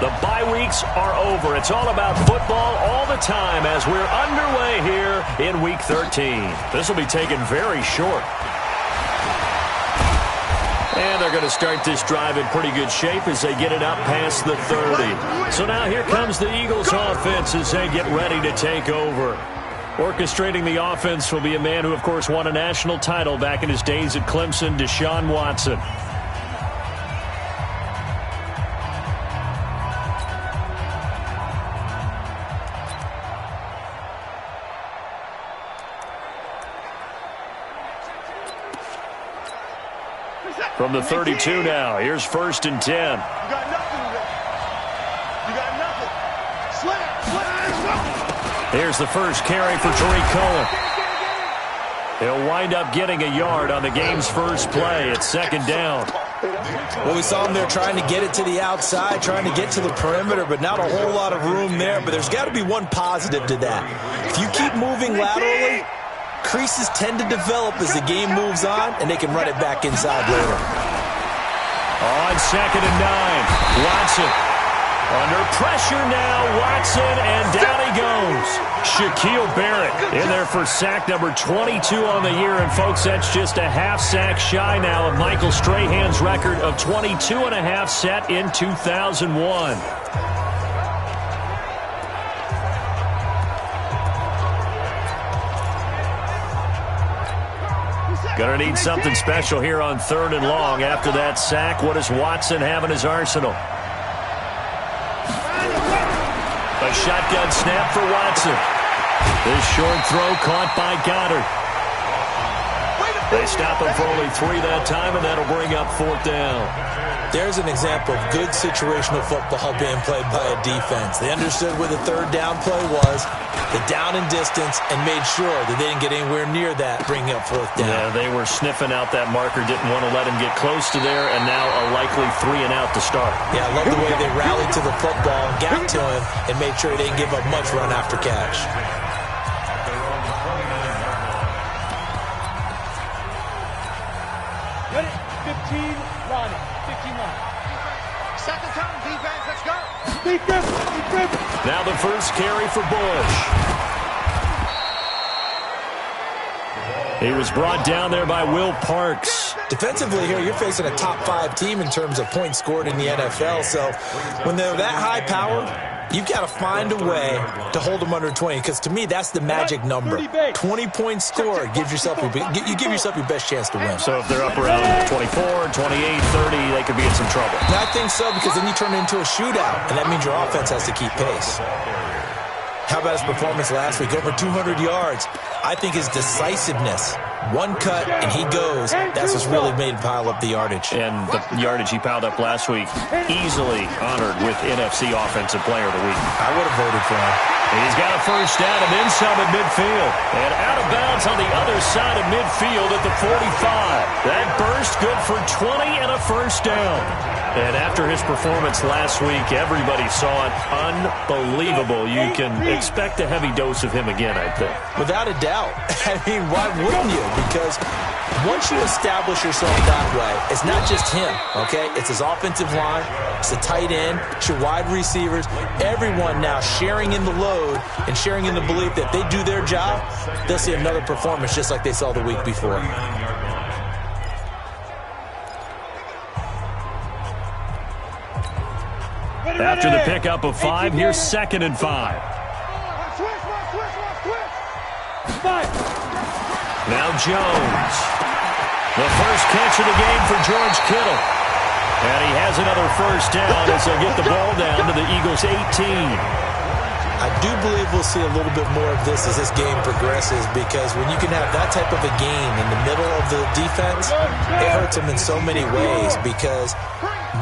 The bye weeks are over. It's all about football all the time as we're underway here in Week 13. This will be taken very short. And they're going to start this drive in pretty good shape as they get it up past the 30. So now here comes the Eagles offense as they get ready to take over. Orchestrating the offense will be a man who, of course, won a national title back in his days at Clemson, Deshaun Watson. From the 32 now, here's 1st and 10. You got nothing with it. You got nothing. Slam. Here's the first carry for Tariq Cohen. He'll wind up getting a yard on the game's first play. It's 2nd down. Well, we saw him there trying to get it to the outside, trying to get to the perimeter, but not a whole lot of room there. But there's got to be one positive to that. If you keep moving laterally, creases tend to develop as the game moves on, and they can run it back inside later. On 2nd and 9, Watson. Under pressure now, Watson, and down he goes. Shaquille Barrett in there for sack number 22 on the year. And, folks, that's just a half sack shy now of Michael Strahan's record of 22 and a half set in 2001. Going to need something special here on 3rd and long. After that sack, what does Watson have in his arsenal? A shotgun snap for Watson. This short throw caught by Goddard. They stop him for only 3 that time, and that'll bring up 4th down. There's an example of good situational football being played by a defense. They understood where the 3rd down play was, the down and distance, and made sure that they didn't get anywhere near that, bringing up 4th down. Yeah, they were sniffing out that marker, didn't want to let him get close to there, and now a likely 3 and out to start. Yeah, I love the way they rallied to the football, got to him, and made sure they didn't give up much run after catch. Ready? 15, Ronnie. 15 line. Second time, defense, let's go. Defense. Now the first carry for Bush. He was brought down there by Will Parks. Defensively here, you're facing a top 5 team in terms of points scored in the NFL. So when they're that high powered, you've got to find a way to hold them under 20, because to me, that's the magic number. 20 points scored, you give yourself your best chance to win. So if they're up around 24, 28, 30, they could be in some trouble. And I think so, because then you turn it into a shootout, and that means your offense has to keep pace. How about his performance last week? Over 200 yards. I think his decisiveness, one cut and he goes, that's what's really made him pile up the yardage. And the yardage he piled up last week, easily honored with NFC Offensive Player of the Week. I would have voted for him. He's got a first down and then some at midfield. And out of bounds on the other side of midfield at the 45. That burst good for 20 and a first down. And after his performance last week, everybody saw it. Unbelievable. You can expect a heavy dose of him again, I think. Without a doubt. I mean, why wouldn't you? Because once you establish yourself that way, it's not just him, okay? It's his offensive line, it's the tight end, it's your wide receivers, everyone now sharing in the load and sharing in the belief that if they do their job, they'll see another performance just like they saw the week before. After the pickup of 5, here's 2nd and 5. Now Jones. The first catch of the game for George Kittle. And he has another first down as they'll get the ball down to the Eagles' 18. I do believe we'll see a little bit more of this as this game progresses, because when you can have that type of a game in the middle of the defense, it hurts them in so many ways, because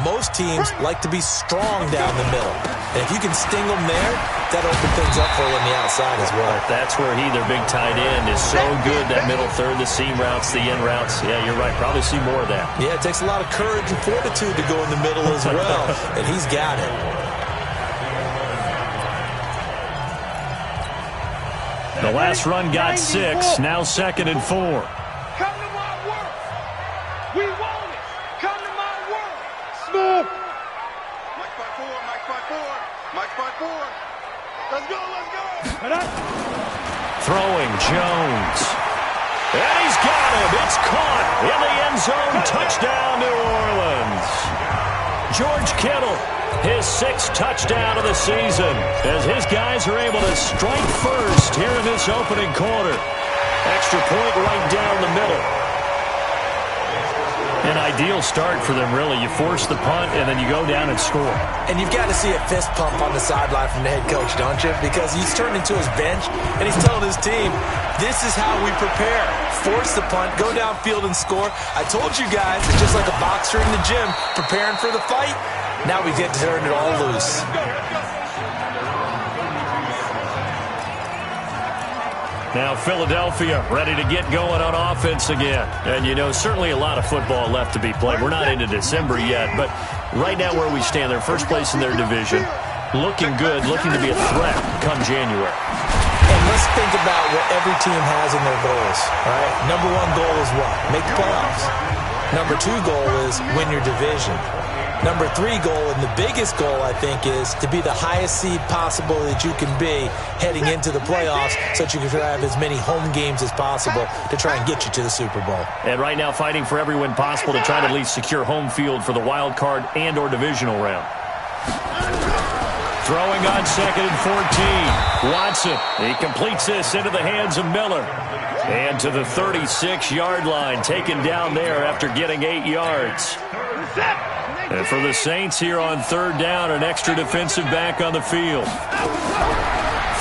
most teams like to be strong down the middle. And if you can sting them there, that'll open things up for you on the outside as well. That's where their big tight end, is so good, that middle third, the seam routes, the in routes. Yeah, you're right. Probably see more of that. Yeah, it takes a lot of courage and fortitude to go in the middle as well, and he's got it. The last run got 6, now 2nd and 4. Come to my work. We want it. Come to my work. Smooth. Mike 5-4, Mike 5-4. Let's go, let's go. Throwing Jones. And he's got him. It's caught in the end zone. Touchdown, New Orleans. George Kittle, his 6th touchdown of the season, as his guys are able to strike first here in this opening quarter. Extra point right down the middle. An ideal start for them, really. You force the punt, and then you go down and score. And you've got to see a fist pump on the sideline from the head coach, don't you? Because he's turned into his bench, and he's telling his team, this is how we prepare. Force the punt, go downfield and score. I told you guys, it's just like a boxer in the gym preparing for the fight. Now we get to turn it all loose. Now Philadelphia ready to get going on offense again. And, you know, certainly a lot of football left to be played. We're not into December yet, but right now where we stand, they're first place in their division. Looking good, looking to be a threat come January. And let's think about what every team has in their goals, all right? Number 1 goal is what? Make the playoffs. Number 2 goal is win your division. Number 3 goal, and the biggest goal, I think, is to be the highest seed possible that you can be heading into the playoffs so that you can have as many home games as possible to try and get you to the Super Bowl. And right now fighting for every win possible to try to at least secure home field for the wild card and or divisional round. Throwing on 2nd and 14. Watson, he completes this into the hands of Miller. And to the 36-yard line, taken down there after getting 8 yards. And for the Saints here on 3rd down, an extra defensive back on the field.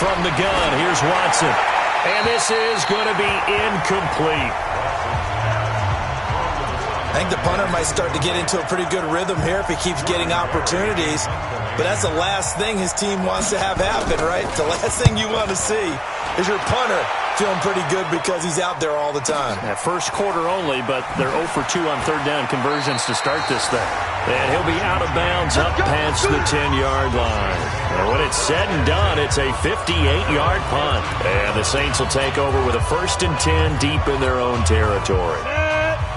From the gun, here's Watson. And this is going to be incomplete. I think the punter might start to get into a pretty good rhythm here if he keeps getting opportunities. But that's the last thing his team wants to have happen, right? The last thing you want to see is your punter feeling pretty good because he's out there all the time. That first quarter only, but they're 0 for 2 on 3rd down conversions to start this thing. And he'll be out of bounds up past the 10-yard line. And when it's said and done, it's a 58-yard punt. And the Saints will take over with a 1st and 10 deep in their own territory.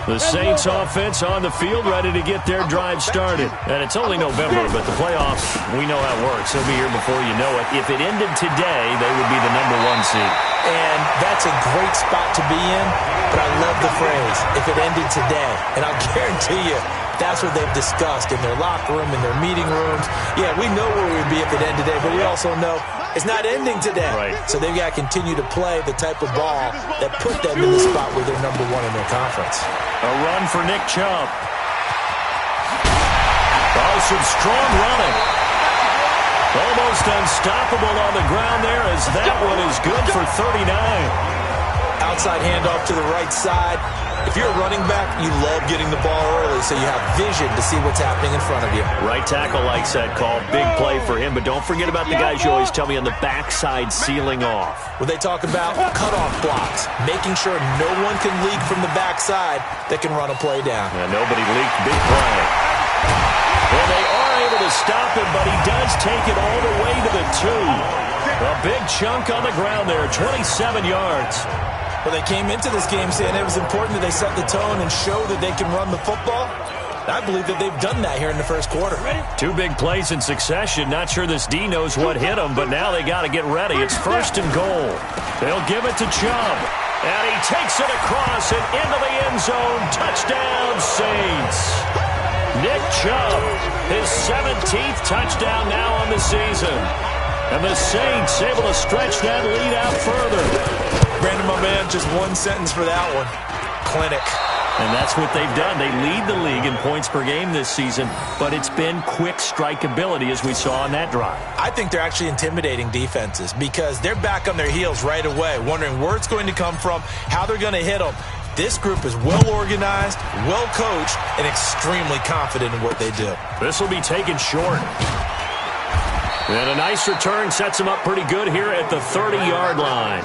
The Saints offense on the field ready to get their drive started. And it's only November, but the playoffs, we know how it works. They'll be here before you know it. If it ended today, they would be the number 1 seed. And that's a great spot to be in, but I love the phrase, if it ended today. And I'll guarantee you, that's what they've discussed in their locker room, in their meeting rooms. Yeah, we know where we'd be if it ended today, but we also know it's not ending today. Right. So they've got to continue to play the type of ball that put them in the spot where they're number 1 in their conference. A run for Nick Chubb. Oh, some strong running. Almost unstoppable on the ground there as that one is good for 39. Outside handoff to the right side. If you're a running back, you love getting the ball early so you have vision to see what's happening in front of you. Right tackle likes that call. Big play for him, but don't forget about the guys you always tell me on the backside sealing off. When they talk about cutoff blocks, making sure no one can leak from the backside that can run a play down. Yeah, nobody leaked. Big play. And they are able to stop him, but he does take it all the way to the 2. A big chunk on the ground there, 27 yards. Well, they came into this game saying it was important that they set the tone and show that they can run the football. I believe that they've done that here in the first quarter. 2 big plays in succession. Not sure this D knows what hit him, but now they got to get ready. It's 1st and goal. They'll give it to Chubb. And he takes it across and into the end zone. Touchdown, Saints. Nick Chubb, his 17th touchdown now on the season. And the Saints able to stretch that lead out further. Brandon, my man, just 1 sentence for that one. Clinic. And that's what they've done. They lead the league in points per game this season, but it's been quick strikeability as we saw on that drive. I think they're actually intimidating defenses because they're back on their heels right away, wondering where it's going to come from, how they're going to hit them. This group is well organized, well coached, and extremely confident in what they do. This will be taken short. And a nice return sets them up pretty good here at the 30-yard line.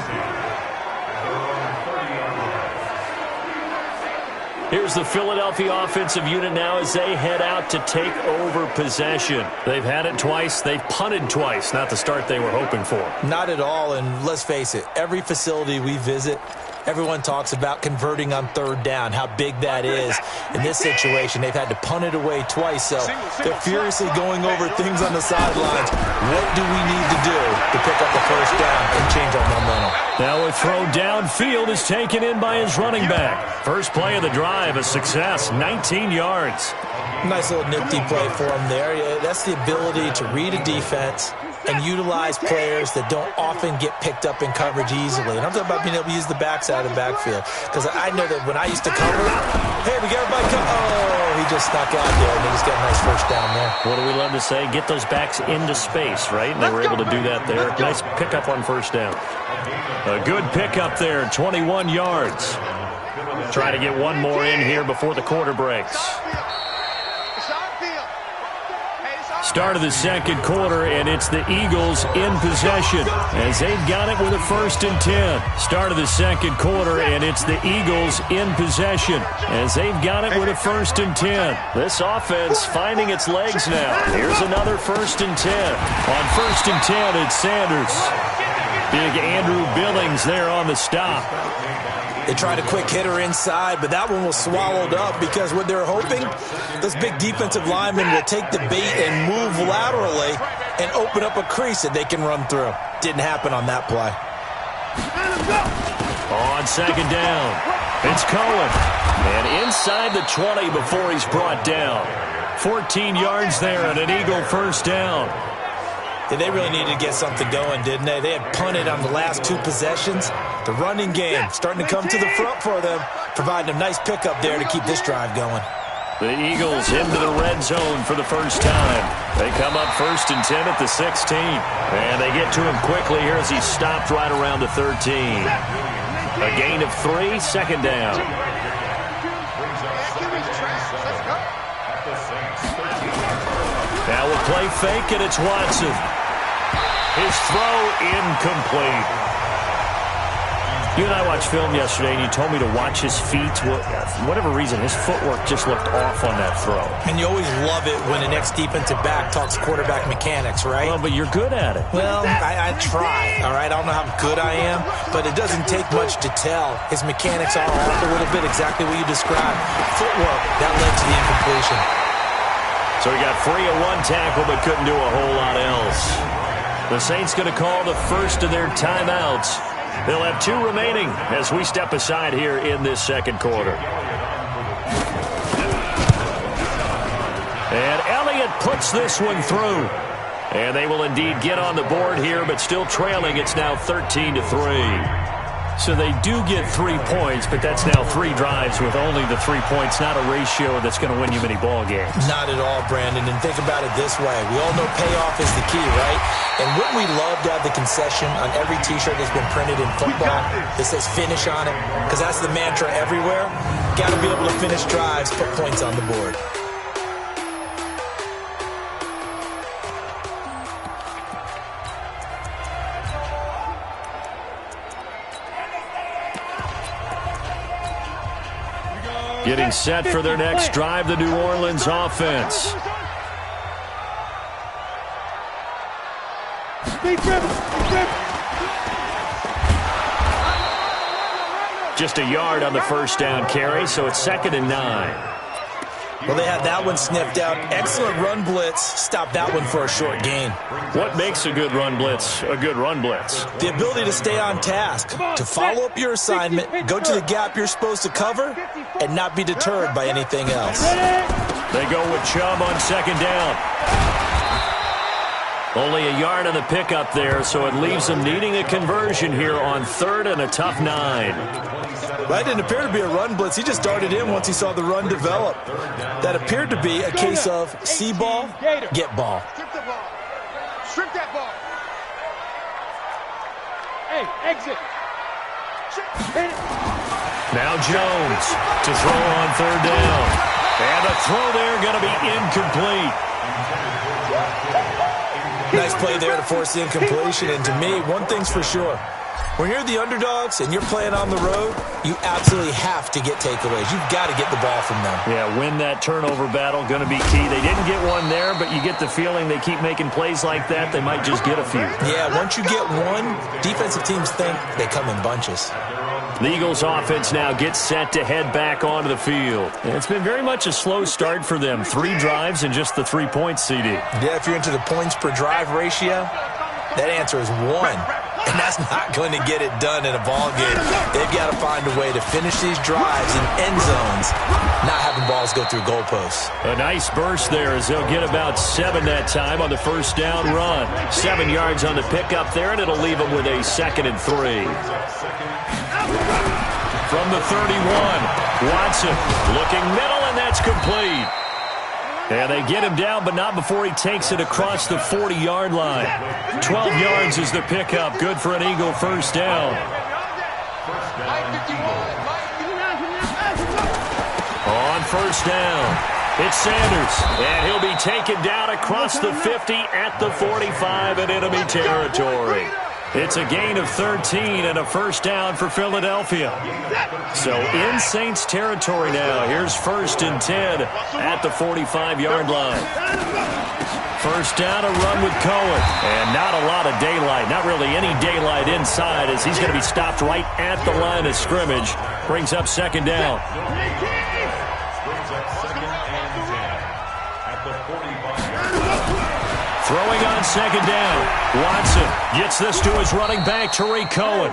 Here's the Philadelphia offensive unit now as they head out to take over possession. They've had it twice. They've punted twice. Not the start they were hoping for. Not at all, and let's face it, every facility we visit, Everyone talks about converting on third down, how big that is. In this situation, they've had to punt it away twice, so they're furiously going over things on the sidelines. What do we need to do to pick up the first down and change our momentum? Now a throw downfield is taken in by his running back. First play of the drive, a success, 19 yards. Nice little nifty play for him there. Yeah, that's the ability to read a defense and utilize players that don't often get picked up in coverage easily. And I'm talking about being able to use the backside of the backfield. Because I know that when I used to cover, hey, we got everybody come. Oh, he just stuck out there, and he just got a nice first down there. What do we love to say? Get those backs into space, right? And they were able to do that there. Nice pickup on first down. A good pickup there, 21 yards. Try to get one more in here before the quarter breaks. Start of the second quarter, and it's the Eagles in possession as they've got it with a 1st and 10. Start of the second quarter, and it's the Eagles in possession as they've got it with a 1st and 10. This offense finding its legs now. Here's another 1st and 10. On 1st and 10, it's Sanders. Big Andrew Billings there on the stop. They tried a quick hitter inside, but that one was swallowed up because what they're hoping, this big defensive lineman will take the bait and move laterally and open up a crease that they can run through. Didn't happen on that play. On second down, it's Cohen. And inside the 20 before he's brought down. 14 yards there and an Eagle first down. Yeah, they really needed to get something going, didn't they? They had punted on the last 2 possessions. The running game starting to come to the front for them, providing a nice pickup there to keep this drive going. The Eagles into the red zone for the first time. They come up 1st and 10 at the 16. And they get to him quickly here as he stopped right around the 13. A gain of 3, second down. Now we'll play fake, and it's Watson. His throw incomplete. You and I watched film yesterday, and you told me to watch his feet. Well, for whatever reason, his footwork just looked off on that throw. And you always love it when an ex-defensive back talks quarterback mechanics, right? Well, but you're good at it. Well, I try, all right? I don't know how good I am, but it doesn't take much to tell. His mechanics are off a little bit, exactly what you described. Footwork, that led to the incompletion. So he got free of one tackle but couldn't do a whole lot else. The Saints going to call the first of their timeouts. They'll have 2 remaining as we step aside here in this second quarter. And Elliott puts this one through. And they will indeed get on the board here, but still trailing. It's now 13-3. So they do get 3 points, but that's now 3 drives with only the 3 points, not a ratio that's going to win you many ball games. Not at all, Brandon. And think about it this way. We all know payoff is the key, right? And wouldn't we love to have the concession on every T-shirt that's been printed in football that says finish on it? Because that's the mantra everywhere. Got to be able to finish drives, put points on the board. Getting set for their next drive, the New Orleans offense. Just a yard on the first down carry, so it's 2nd and 9. Well, they had that one sniffed out. Excellent run blitz. Stop that one for a short gain. What makes a good run blitz a good run blitz? The ability to stay on task, to follow up your assignment, go to the gap you're supposed to cover, and not be deterred by anything else. They go with Chubb on 2nd down. Only a yard on the pickup there, so it leaves them needing a conversion here on 3rd and a tough 9. That didn't appear to be a run blitz. He just darted in once he saw the run develop. That appeared to be a case of see ball, get ball. Strip the ball. Strip that ball. Hey, exit. Now Jones to throw on 3rd down. And the throw there going to be incomplete. Nice play there to force the incompletion. And to me, one thing's for sure. When you're the underdogs and you're playing on the road, you absolutely have to get takeaways. You've got to get the ball from them. Yeah, win that turnover battle, going to be key. They didn't get one there, but you get the feeling they keep making plays like that, they might just get a few. Yeah, once you get one, defensive teams think they come in bunches. The Eagles offense now gets set to head back onto the field. And it's been very much a slow start for them. 3 drives and just the 3 points, CD. Yeah, if you're into the points per drive ratio, that answer is 1. And that's not going to get it done in a ball game. They've got to find a way to finish these drives in end zones, not having balls go through goalposts. A nice burst there as they'll get about 7 that time on the first down run. 7 yards on the pickup there, and it'll leave them with a 2nd and 3. From the 31, Watson looking middle, and that's complete. And they get him down, but not before he takes it across the 40-yard line. 12 yards is the pickup. Good for an Eagle first down. On first down, it's Sanders. And he'll be taken down across the 50 at the 45 in enemy territory. It's a gain of 13 and a first down for Philadelphia. So in Saints territory now. Here's 1st and 10 at the 45-yard line. First down, a run with Cohen. And not a lot of daylight. Not really any daylight inside as he's going to be stopped right at the line of scrimmage. Brings up 2nd down. Throwing on 2nd down. Watson gets this to his running back, Tariq Cohen.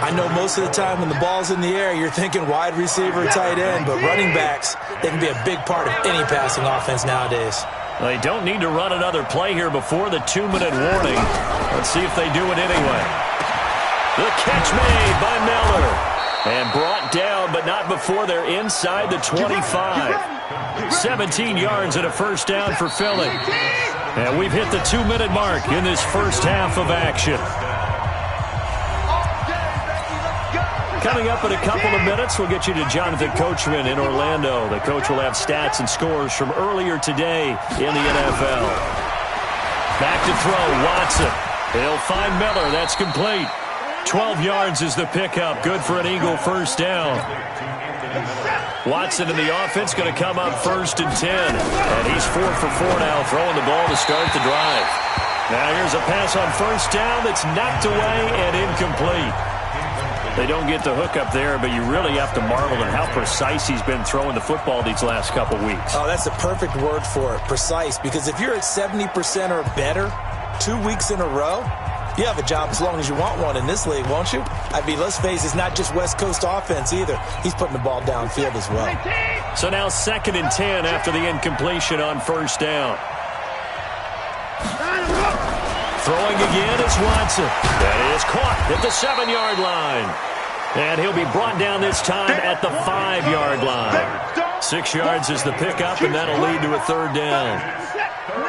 I know most of the time when the ball's in the air, you're thinking wide receiver, tight end, but running backs, they can be a big part of any passing offense nowadays. They don't need to run another play here before the 2-minute warning. Let's see if they do it anyway. The catch made by Miller. And brought down, but not before they're inside the 25. 17 yards and a first down for Philly. And we've hit the 2-minute mark in this first half of action. Coming up in a couple of minutes, we'll get you to Jonathan Coachman in Orlando. The coach will have stats and scores from earlier today in the NFL. Back to throw, Watson. He'll find Miller. That's complete. 12 yards is the pickup. Good for an Eagle first down. Watson in the offense going to come up 1st and 10. And he's 4 for 4 now, throwing the ball to start the drive. Now here's a pass on first down that's knocked away and incomplete. They don't get the hook up there, but you really have to marvel at how precise he's been throwing the football these last couple weeks. Oh, that's the perfect word for it, precise. Because if you're at 70% or better 2 weeks in a row, you have a job as long as you want one in this league, won't you? I mean, let's face it, it's not just West Coast offense either. He's putting the ball downfield as well. So now 2nd and 10 after the incompletion on first down. Throwing again is Watson. That is caught at the 7-yard line. And he'll be brought down this time at the 5-yard line. 6 yards is the pickup, and that'll lead to a 3rd down.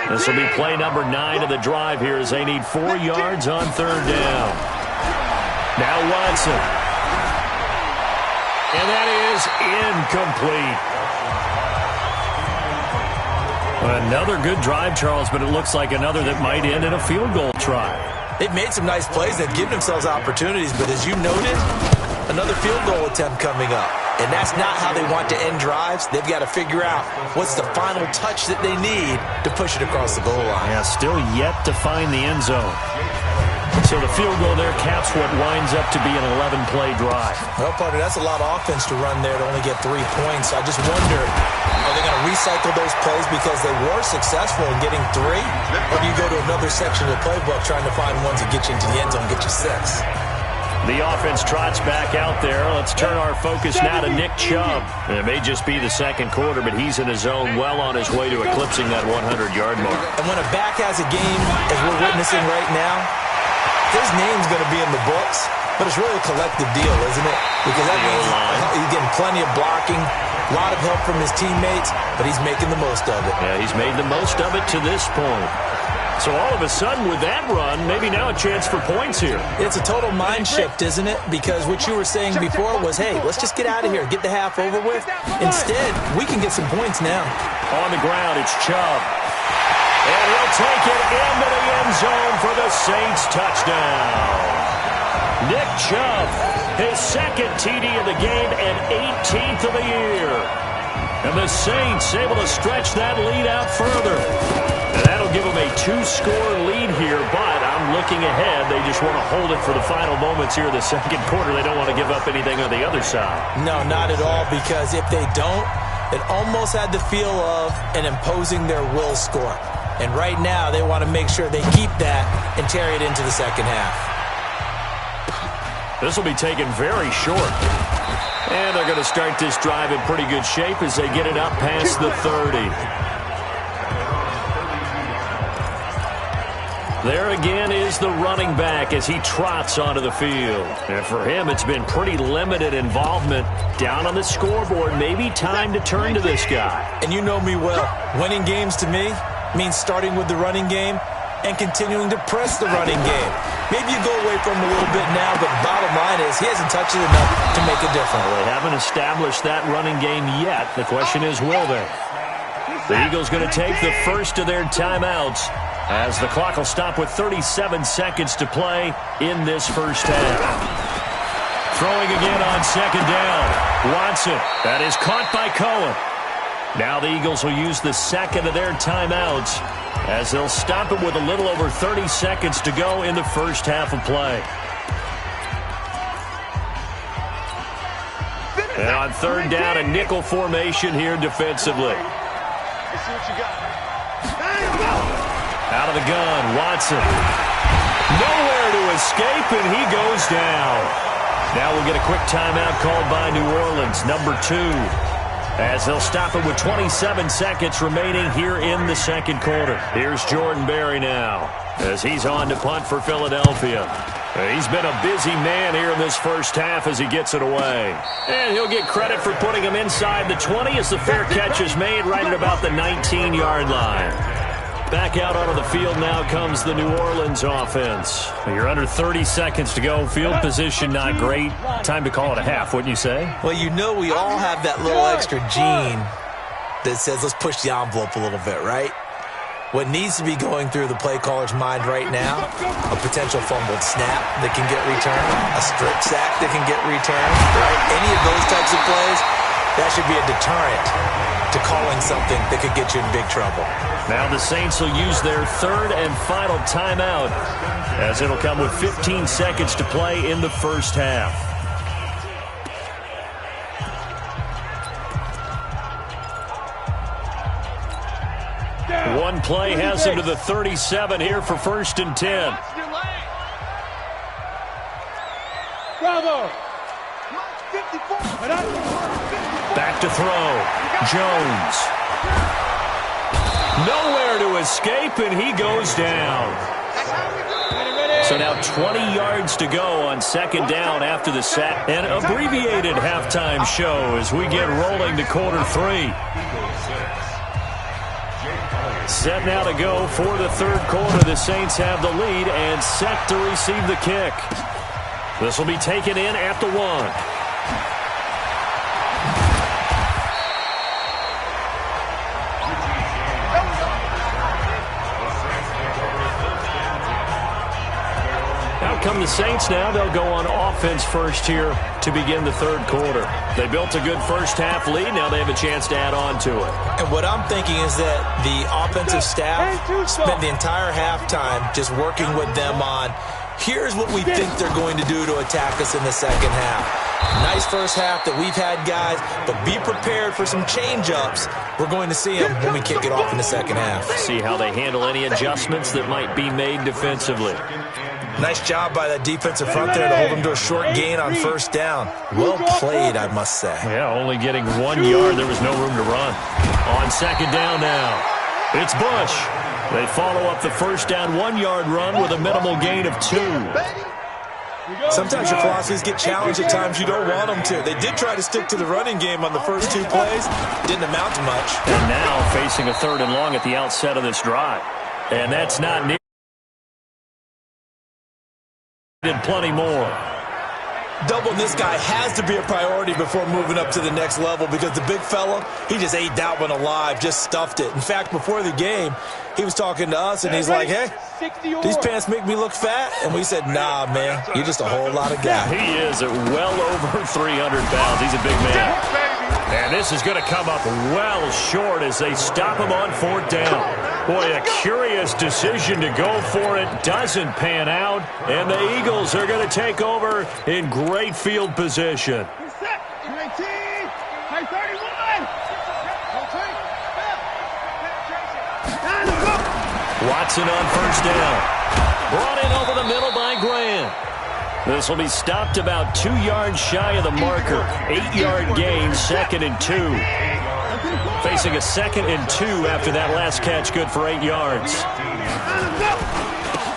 This will be play number 9 of the drive here as they need 4 yards on 3rd down. Now Watson. And that is incomplete. Another good drive, Charles, but it looks like another that might end in a field goal try. They've made some nice plays. They've given themselves opportunities, but as you noted, another field goal attempt coming up. And that's not how they want to end drives. They've got to figure out what's the final touch that they need to push it across the goal line. Yeah, still yet to find the end zone. So the field goal there caps what winds up to be an 11-play drive. Well, partner, that's a lot of offense to run there to only get 3 points. I just wonder, are they going to recycle those plays because they were successful in getting 3? Or do you go to another section of the playbook trying to find ones that get you into the end zone and get you 6? The offense trots back out there. Let's turn our focus now to Nick Chubb. It may just be the 2nd quarter, but he's in his zone, well on his way to eclipsing that 100-yard mark. And when a back has a game, as we're witnessing right now, his name's going to be in the books, but it's really a collective deal, isn't it? Because that means he's getting plenty of blocking, a lot of help from his teammates, but he's making the most of it. Yeah, he's made the most of it to this point. So all of a sudden, with that run, maybe now a chance for points here. It's a total mind shift, isn't it? Because what you were saying before was, hey, let's just get out of here, get the half over with. Instead, we can get some points now. On the ground, it's Chubb. And he'll take it into the end zone for the Saints touchdown. Nick Chubb, his 2nd TD of the game and 18th of the year. And the Saints able to stretch that lead out further. And that'll give them a 2-score lead here, but I'm looking ahead. They just want to hold it for the final moments here in the second quarter. They don't want to give up anything on the other side. No, not at all, because if they don't, it almost had the feel of an imposing their will score. And right now, they want to make sure they keep that and carry it into the second half. This will be taken very short. And they're going to start this drive in pretty good shape as they get it up past the 30. There again is the running back as he trots onto the field. And for him, it's been pretty limited involvement. Down on the scoreboard, maybe time to turn to this guy. And you know me well. Winning games to me means starting with the running game and continuing to press the running game. Maybe you go away from him a little bit now, but bottom line is he hasn't touched it enough to make a difference. Well, they haven't established that running game yet. The question is, will they? The Eagles going to take the first of their timeouts as the clock will stop with 37 seconds to play in this first half. Throwing again on second down. Watson. That is caught by Cohen. Now the Eagles will use the second of their timeouts as they'll stop it with a little over 30 seconds to go in the first half of play. And on third down, a nickel formation here defensively. Let's see what you got. Out of the gun, Watson. Nowhere to escape, and he goes down. Now we'll get a quick timeout called by New Orleans, number 2. As they'll stop it with 27 seconds remaining here in the second quarter. Here's Jordan Berry now as he's on to punt for Philadelphia. He's been a busy man here in this first half as he gets it away. And he'll get credit for putting him inside the 20 as the fair catch is made right at about the 19-yard line. Back out onto the field now comes the New Orleans offense. You're under 30 seconds to go. Field position not great. Time to call it a half, wouldn't you say? Well, you know we all have that little extra gene that says let's push the envelope a little bit, right? What needs to be going through the play caller's mind right now, a potential fumbled snap that can get returned, a strip sack that can get returned, right? Any of those types of plays, that should be a deterrent to calling something that could get you in big trouble. Now the Saints will use their third and final timeout as it'll come with 15 seconds to play in the first half. One play has him to the 37 here for 1st and 10. Bravo. Back to throw. Jones. Nowhere to escape, and he goes down. So now 20 yards to go on second down after the sack. An abbreviated halftime show as we get rolling to quarter 3. Set now to go for the third quarter. The Saints have the lead and set to receive the kick. This will be taken in at the 1. Come the Saints now. They'll go on offense first here to begin the third quarter. They built a good first half lead. Now they have a chance to add on to it. And what I'm thinking is that the offensive staff spent the entire halftime just working with them on, here's what we think they're going to do to attack us in the second half. Nice first half that we've had, guys, but be prepared for some change-ups. We're going to see them when we kick it off in the second half. See how they handle any adjustments that might be made defensively. Nice job by that defensive front there to hold them to a short gain on first down. Well played, I must say. Yeah, only getting 1 yard. There was no room to run. On second down now, it's Bush. They follow up the first down 1 yard run with a minimal gain of 2. Sometimes your philosophies get challenged at times you don't want them to. They did try to stick to the running game on the first 2 plays. Didn't amount to much. And now facing a 3rd and long at the outset of this drive. And that's not near. Did plenty more. Doubling this guy has to be a priority before moving up to the next level because the big fella, he just ate that one alive, just stuffed it. In fact, before the game, he was talking to us, and he's like, hey, these pants make me look fat? And we said, nah, man, you're just a whole lot of guy. He is at well over 300 pounds. He's a big man. And this is going to come up well short as they stop him on 4th down. Boy, a curious decision to go for it. Doesn't pan out. And the Eagles are going to take over in great field position. Watson on 1st down. Brought in over the middle by Grant. This will be stopped about 2 yards shy of the marker. 8-yard gain, 2nd and 2. Facing a 2nd and 2 after that last catch, good for 8 yards.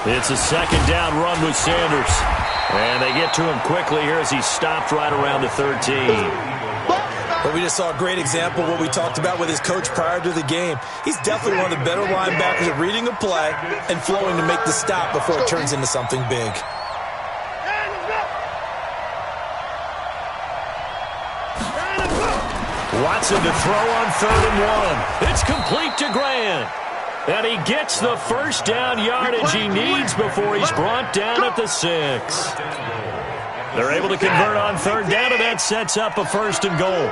It's a 2nd down run with Sanders. And they get to him quickly here as he's stopped right around the 13. Well, we just saw a great example of what we talked about with his coach prior to the game. He's definitely one of the better linebackers at reading a play and flowing to make the stop before it turns into something big. Watson to throw on 3rd and 1. It's complete to Grant. And he gets the 1st down yardage he needs before he's brought down at the 6. They're able to convert on 3rd down, and that sets up a 1st and goal.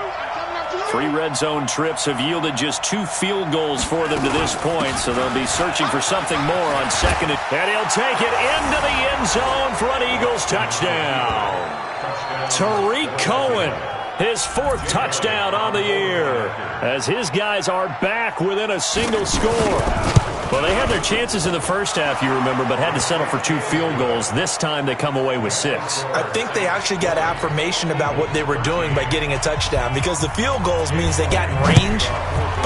3 red zone trips have yielded just 2 field goals for them to this point, so they'll be searching for something more on 2nd. And he'll take it into the end zone for an Eagles touchdown. Tariq Cohen, his 4th touchdown on the year, as his guys are back within a single score. Well, they had their chances in the first half, you remember, but had to settle for 2 field goals. This time they come away with 6. I think they actually got affirmation about what they were doing by getting a touchdown, because the field goals means they got in range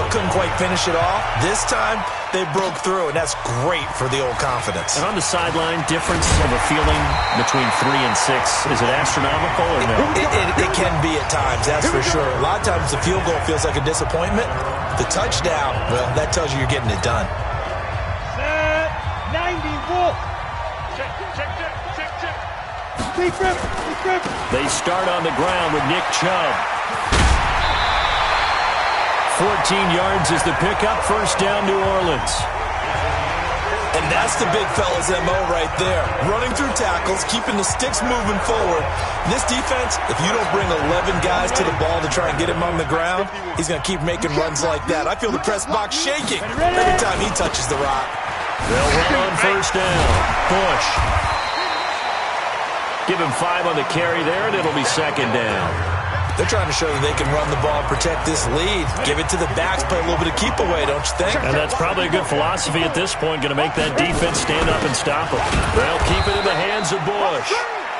but couldn't quite finish it off. This time they broke through, and that's great for the old confidence. And on the sideline, difference of a feeling between 3 and 6, is it astronomical or no? It can be at times, that's for sure. A lot of times the field goal feels like a disappointment. The touchdown, well, that tells you you're getting it done. 94. They start on the ground with Nick Chubb. 14 yards is the pickup. 1st down, New Orleans. And that's the big fella's MO right there. Running through tackles, keeping the sticks moving forward. This defense, if you don't bring 11 guys to the ball to try and get him on the ground, he's going to keep making runs like that. I feel the press box shaking every time he touches the rock. They'll run on 1st down. Bush. Give him 5 on the carry there, and it'll be 2nd down. They're trying to show that they can run the ball and protect this lead. Give it to the backs, play a little bit of keep away, don't you think? And that's probably a good philosophy at this point, going to make that defense stand up and stop them. They'll keep it in the hands of Bush.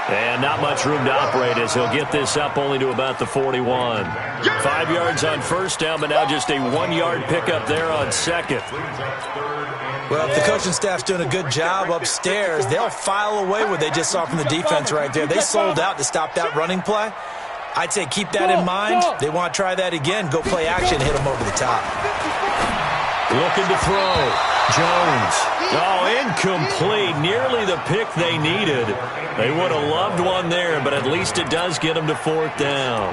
And not much room to operate as he'll get this up only to about the 41. 5 yards on 1st down, but now just a 1-yard pickup there on 2nd. Well, if the coaching staff's doing a good job upstairs, they'll file away what they just saw from the defense right there. They sold out to stop that running play. I'd say keep that in mind. They want to try that again. Go play action, hit them over the top. Looking to throw. Jones. Oh, incomplete. Nearly the pick they needed. They would have loved one there, but at least it does get them to 4th down.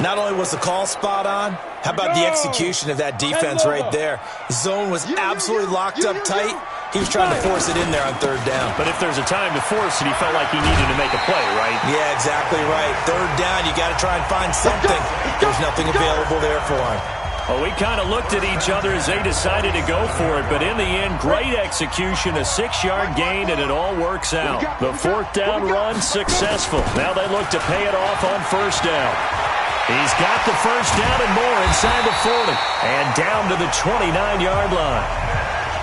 Not only was the call spot on, how about the execution of that defense right there? Zone was absolutely locked up tight. He was trying to force it in there on 3rd down. But if there's a time to force it, he felt like he needed to make a play, right? Yeah, exactly right. 3rd down, you got to try and find something. There's nothing available there for him. Well, we kind of looked at each other as they decided to go for it, but in the end, great execution, a 6-yard gain, and it all works out. The 4th down run successful. Now they look to pay it off on 1st down. He's got the 1st down and more inside the 40, and down to the 29-yard line.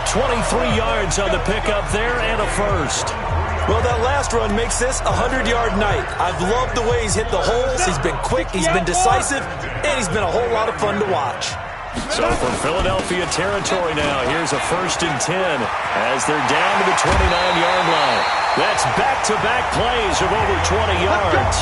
23 yards on the pickup there and a 1st. Well, that last run makes this a 100-yard night. I've loved the way he's hit the holes. He's been quick, he's been decisive, and he's been a whole lot of fun to watch. So from Philadelphia territory now, here's a 1st and 10 as they're down to the 29-yard line. That's back-to-back plays of over 20 yards.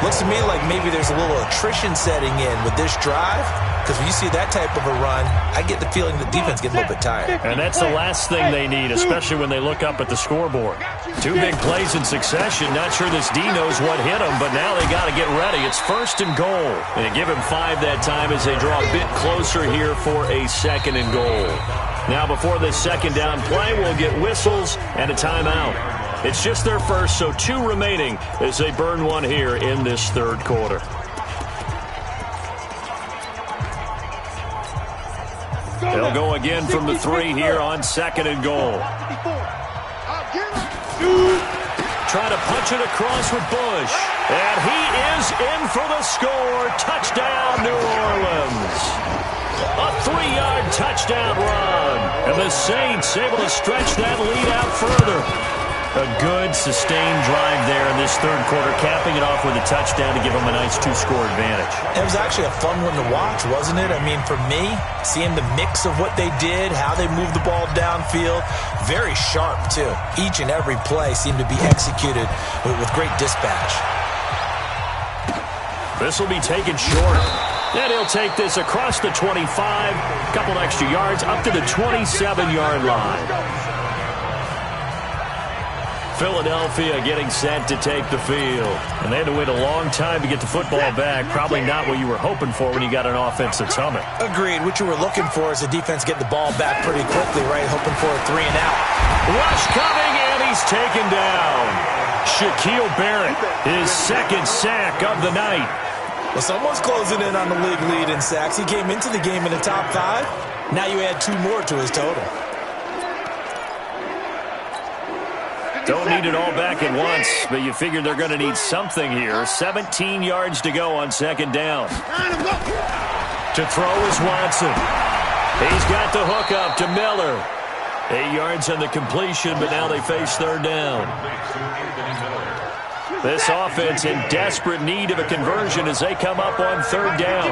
Looks to me like maybe there's a little attrition setting in with this drive, because when you see that type of a run, I get the feeling the defense gets a little bit tired. And that's the last thing they need, especially when they look up at the scoreboard. 2 big plays in succession. Not sure this D knows what hit him, but now they got to get ready. It's 1st and goal. And they give him 5 that time as they draw a bit closer here for a 2nd and goal. Now before this 2nd down play, we'll get whistles and a timeout. It's just their first, so 2 remaining as they burn one here in this third quarter. They'll go again from the 3 here on 2nd and goal. Trying to punch it across with Bush. And he is in for the score. Touchdown, New Orleans. A 3-yard touchdown run. And the Saints able to stretch that lead out further. A good, sustained drive there in this third quarter, capping it off with a touchdown to give them a nice 2-score advantage. It was actually a fun one to watch, wasn't it? I mean, for me, seeing the mix of what they did, how they moved the ball downfield, very sharp, too. Each and every play seemed to be executed with great dispatch. This will be taken short. And he'll take this across the 25, a couple extra yards, up to the 27-yard line. Philadelphia getting set to take the field. And they had to wait a long time to get the football back. Probably not what you were hoping for when you got an offense that's humming. Agreed. What you were looking for is the defense getting the ball back pretty quickly, right? Hoping for a 3 and out. Rush coming, and he's taken down. Shaquille Barrett, his 2nd sack of the night. Well, someone's closing in on the league lead in sacks. He came into the game in the top 5. Now you add 2 more to his total. Don't need it all back at once, but you figure they're going to need something here. 17 yards to go on 2nd down. To throw is Watson. He's got the hook up to Miller. 8 yards on the completion, but now they face 3rd down. This offense in desperate need of a conversion as they come up on 3rd down.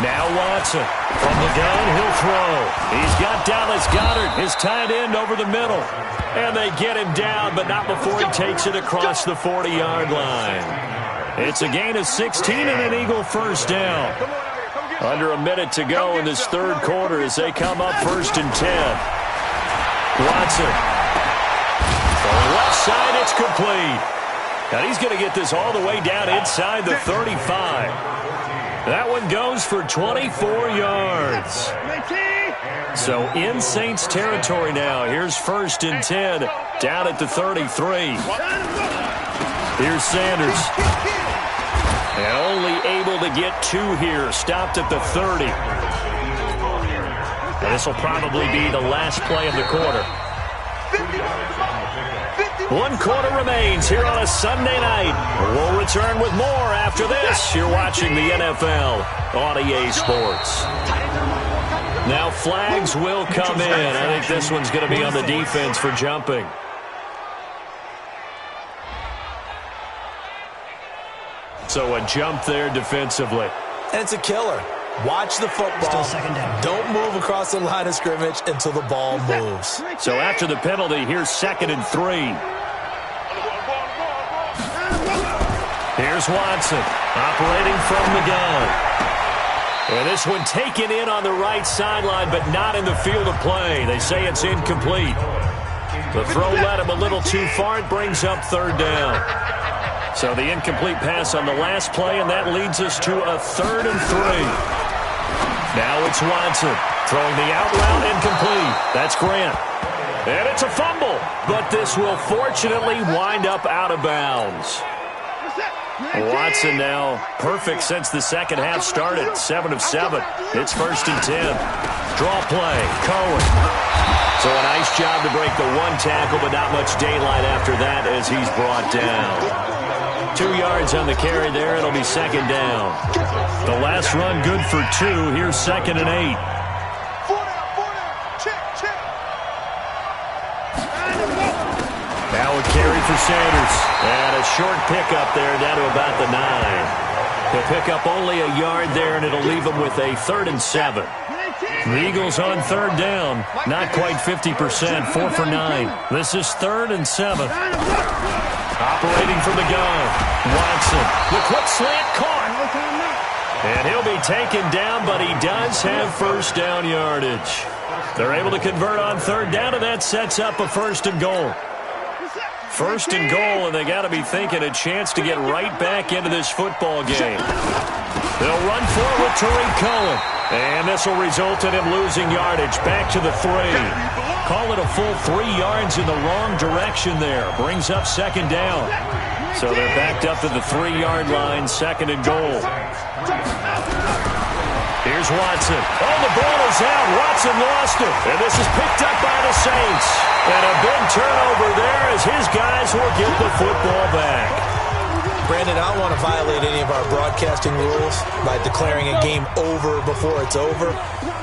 Now Watson from the gun, he'll throw. He's got Dallas Goedert, his tight end, over the middle. And they get him down, but not before he takes it across the 40-yard line. It's a gain of 16 and an Eagle 1st down. Under a minute to go in this third quarter as they come up 1st and 10. Watson. On the left side, it's complete. And he's going to get this all the way down inside the 35. That one goes for 24 yards. So in Saints territory now. Here's 1st and 10 down at the 33. Here's Sanders. And only able to get 2 here. Stopped at the 30. And this will probably be the last play of the quarter. 1 quarter remains here on a Sunday night. We'll return with more after this. You're watching the NFL on EA Sports. Now flags will come in. I think this one's going to be on the defense for jumping. So a jump there defensively. And it's a killer. Watch the football. Don't move across the line of scrimmage until the ball moves. So after the penalty, here's 2nd and 3. Here's Watson operating from the gun. And this one taken in on the right sideline, but not in the field of play. They say it's incomplete. The throw led him a little too far. It brings up 3rd down. So the incomplete pass on the last play, and that leads us to a 3rd and 3. Now it's Watson throwing the out route incomplete. That's Grant. And it's a fumble, but this will fortunately wind up out of bounds. Watson now perfect since the second half started. 7 of 7. It's 1st and 10. Draw play. Cohen. So a nice job to break the 1 tackle, but not much daylight after that as he's brought down. 2 yards on the carry there. It'll be 2nd down. The last run good for 2. Here's 2nd and 8. Now a carry for Sanders. And a short pickup there down to about the 9. He'll pick up only a yard there, and it'll leave him with a 3rd and 7. The Eagles on 3rd down. Not quite 50%. 4 for 9. This is 3rd and 7. Operating from the gun. Watson. The quick slant caught. And he'll be taken down, but he does have 1st down yardage. They're able to convert on 3rd down, and that sets up a 1st and goal. 1st and goal, and they got to be thinking a chance to get right back into this football game. They'll run forward with Tariq Cohen. And this will result in him losing yardage back to the 3. Call it a full 3 yards in the wrong direction there. Brings up second down. So they're backed up to the 3-yard line, second and goal. Here's Watson. Oh, the ball is out. Watson lost it. And this is picked up by the Saints. And a big turnover there as his guys will get the football back. Brandon, I don't want to violate any of our broadcasting rules by declaring a game over before it's over.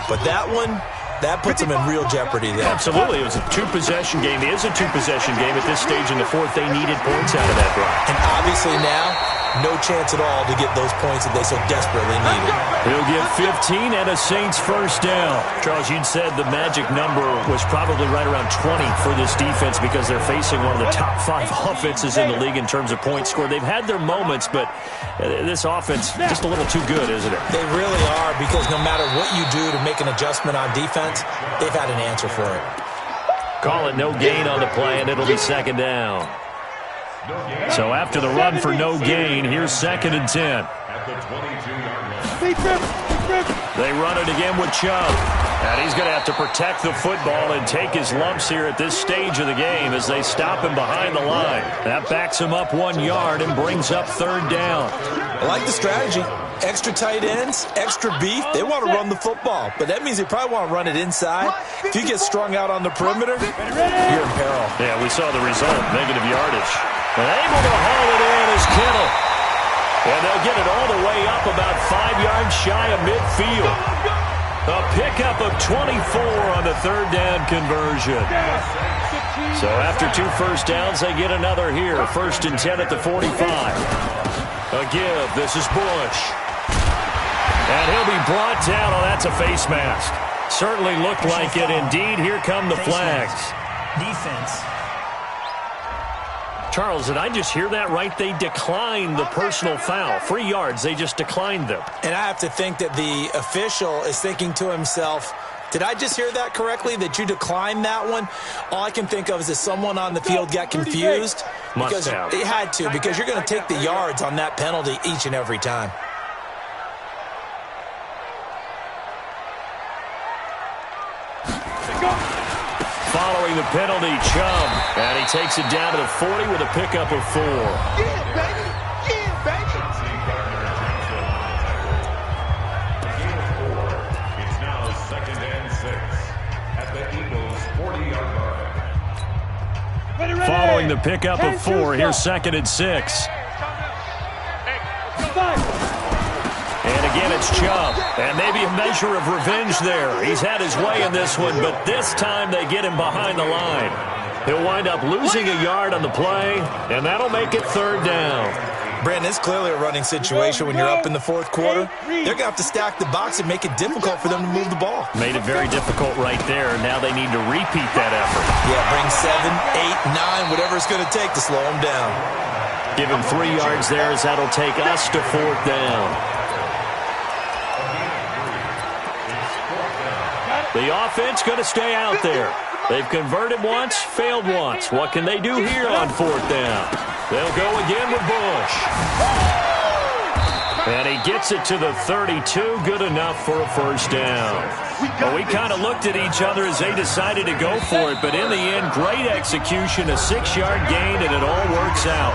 But that one, that puts them in real jeopardy there. Absolutely. It was a 2-possession game. It is a 2-possession game at this stage in the fourth. They needed points out of that drive. And obviously now, no chance at all to get those points that they so desperately needed. He'll get 15 and a Saints first down. Charles, you'd said the magic number was probably right around 20 for this defense because they're facing one of the top 5 offenses in the league in terms of points scored. They've had their moments, but this offense just a little too good, isn't it? They really are, because no matter what you do to make an adjustment on defense, they've had an answer for it. Call it no gain on the play, and it'll be second down. So after the run for no gain, here's second and 10. They run it again with Chubb. And he's going to have to protect the football and take his lumps here at this stage of the game as they stop him behind the line. That backs him up 1 yard and brings up third down. I like the strategy. Extra tight ends, extra beef. They want to run the football, but that means they probably want to run it inside. If you get strung out on the perimeter, you're in peril. Yeah, we saw the result, negative yardage. And able to haul it in is Kittle. And they'll get it all the way up about 5 yards shy of midfield. A pickup of 24 on the third down conversion. So after 2 first downs, they get another here. First and 10 at the 45. A give. This is Bush. And he'll be brought down. Oh, that's a face mask. Certainly looked like it. Indeed, here come the flags. Defense. Charles, did I just hear that right? They declined the personal foul. 3 yards, they just declined them. And I have to think that the official is thinking to himself, did I just hear that correctly, that you declined that one? All I can think of is that someone on the field got confused. Must have. It had to, because you're going to take the yards on that penalty each and every time. Following the penalty, Chubb. And he takes it down to the 40 with a pickup of 4. Yeah, baby. Yeah, baby. It's now second and 6 at the Eagles' 40-yard line. Following the pickup of 4, here's second and 6. And again, it's Chubb. And maybe a measure of revenge there. He's had his way in this one, but this time they get him behind the line. He'll wind up losing a yard on the play, and that'll make it third down. Brandon, it's clearly a running situation when you're up in the fourth quarter. They're going to have to stack the box and make it difficult for them to move the ball. Made it very difficult right there. Now they need to repeat that effort. Yeah, bring 7, 8, 9, whatever it's going to take to slow them down. Give him 3 yards there as that'll take us to fourth down. The offense going to stay out there. They've converted once, failed once. What can they do here on fourth down? They'll go again with Bush. And he gets it to the 32. Good enough for a first down. Well, we kind of looked at each other as they decided to go for it. But in the end, great execution, a 6-yard gain, and it all works out.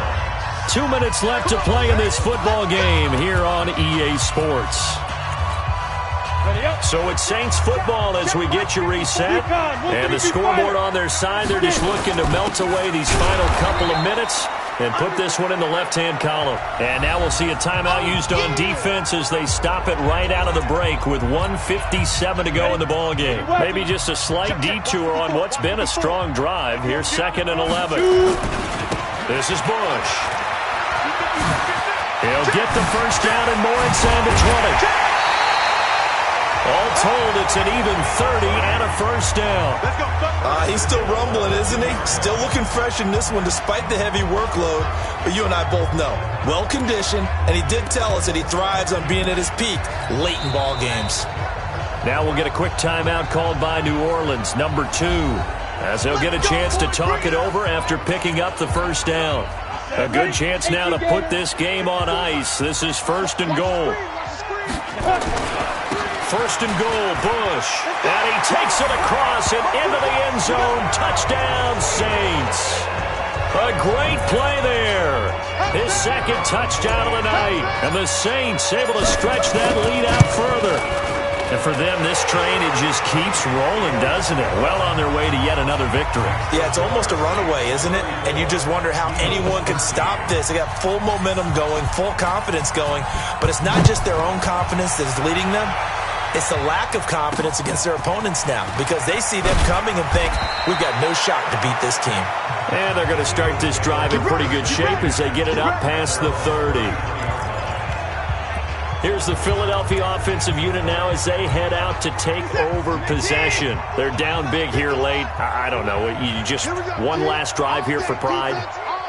2 minutes left to play in this football game here on EA Sports. So it's Saints football as we get you reset. And the scoreboard on their side, they're just looking to melt away these final couple of minutes and put this one in the left-hand column. And now we'll see a timeout used on defense as they stop it right out of the break with 1:57 to go in the ballgame. Maybe just a slight detour on what's been a strong drive. Here's second and 11. This is Bush. He'll get the first down and more inside the 20. All told, it's an even 30 and a first down. He's still rumbling, isn't he? Still looking fresh in this one despite the heavy workload. But you and I both know, well-conditioned, and he did tell us that he thrives on being at his peak late in ball games. Now we'll get a quick timeout called by New Orleans, number 2, as they'll get a chance to talk it over after picking up the first down. A good chance now to put this game on ice. This is first and goal. First and goal, Bush. And he takes it across and into the end zone. Touchdown, Saints. A great play there. His second touchdown of the night. And the Saints able to stretch that lead out further. And for them, this train, it just keeps rolling, doesn't it? Well on their way to yet another victory. Yeah, it's almost a runaway, isn't it? And you just wonder how anyone can stop this. They got full momentum going, full confidence going. But it's not just their own confidence that is leading them. It's the lack of confidence against their opponents now, because they see them coming and think, we've got no shot to beat this team. And they're going to start this drive in pretty good shape as they get it up past the 30. Here's the Philadelphia offensive unit now as they head out to take over possession. They're down big here late. I don't know. You just one last drive here for pride.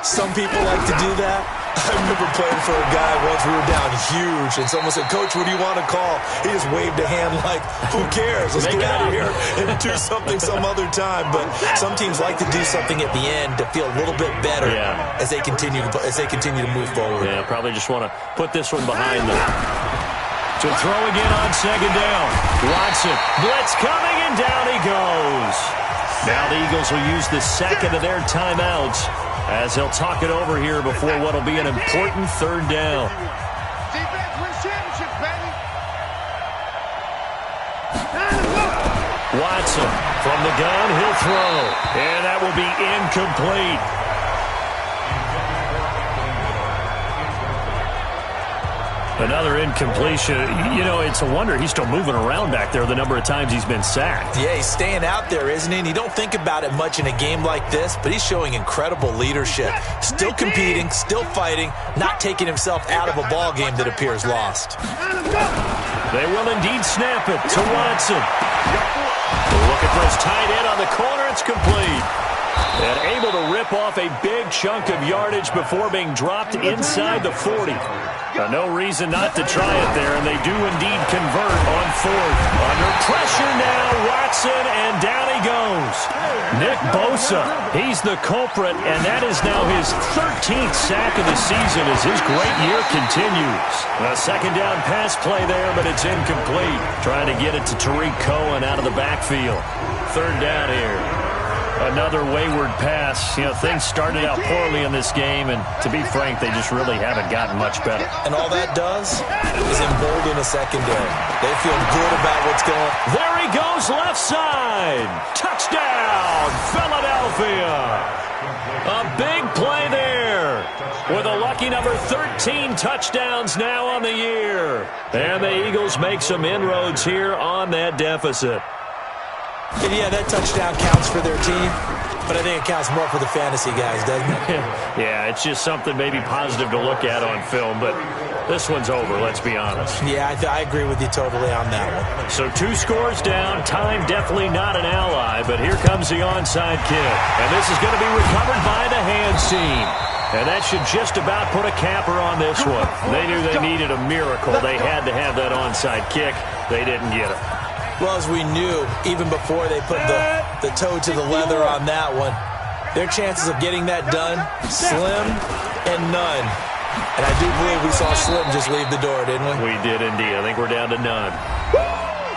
Some people like to do that. I remember playing for a guy once. We were down huge, and someone said, Coach, what do you want to call? He just waved a hand like, who cares? Let's get out of here and do something some other time. But some teams like to do something at the end to feel a little bit better as they continue to move forward. Yeah, probably just want to put this one behind them. To throw again on second down. Watson, blitz coming, and down he goes. Now the Eagles will use the second of their timeouts as they'll talk it over here before what will be an important third down. Defense wins championships, baby. Watson from the gun, he'll throw. And that will be incomplete. Another incompletion. You know, it's a wonder he's still moving around back there the number of times he's been sacked. Yeah, he's staying out there, isn't he? And you don't think about it much in a game like this, but he's showing incredible leadership. Still competing, still fighting, not taking himself out of a ball game that appears lost. They will indeed snap it to Watson. Looking for his tight end on the corner. It's complete. And able to rip off a big chunk of yardage before being dropped inside the 40. No reason not to try it there, and they do indeed convert on fourth. Under pressure now, Watson, and down he goes. Nick Bosa, he's the culprit, and that is now his 13th sack of the season as his great year continues. A second down pass play there, but it's incomplete. Trying to get it to Tariq Cohen out of the backfield. Third down here. Another wayward pass. You know, things started out poorly in this game, and to be frank, they just really haven't gotten much better. And all that does is embolden a secondary. They feel good about what's going on. There he goes, left side. Touchdown, Philadelphia. A big play there with a lucky number 13 touchdowns now on the year. And the Eagles make some inroads here on that deficit. And yeah, that touchdown counts for their team, but I think it counts more for the fantasy guys, doesn't it? Yeah, it's just something maybe positive to look at on film, but this one's over, let's be honest. Yeah, I agree with you totally on that one. So 2 scores down, time definitely not an ally, but here comes the onside kick. And this is going to be recovered by the hands team. And that should just about put a capper on this one. They knew they needed a miracle. They had to have that onside kick. They didn't get it. Well, as we knew, even before they put the toe to the leather on that one, their chances of getting that done, slim and none. And I do believe we saw Slim just leave the door, didn't we? We did indeed. I think we're down to none.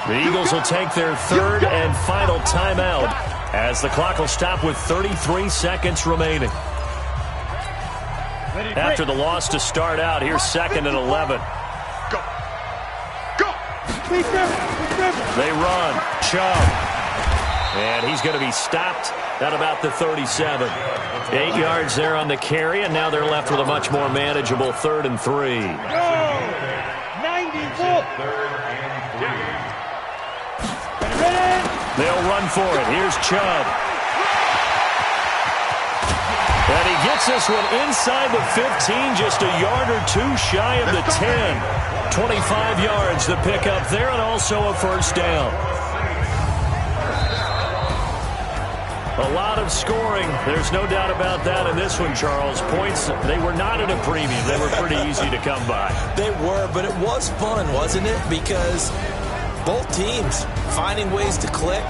The Eagles will take their third and final timeout as the clock will stop with 33 seconds remaining. After the loss to start out, here's 2nd and 11. They run. Chubb. And he's going to be stopped at about the 37. 8 yards there on the carry, and now they're left with a much more manageable 3rd and 3. 94. They'll run for it. Here's Chubb. And he gets this one inside the 15, just a yard or 2 shy of the 10. 25 yards the pickup there, and also a first down. A lot of scoring. There's no doubt about that in this one, Charles. Points, they were not at a premium. They were pretty easy to come by. They were, but it was fun, wasn't it? Because both teams finding ways to click.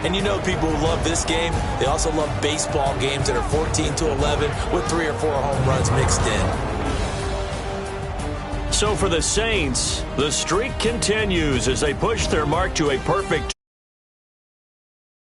And you know people who love this game, they also love baseball games that are 14-11 with 3 or 4 home runs mixed in. So for the Saints, the streak continues as they push their mark to a perfect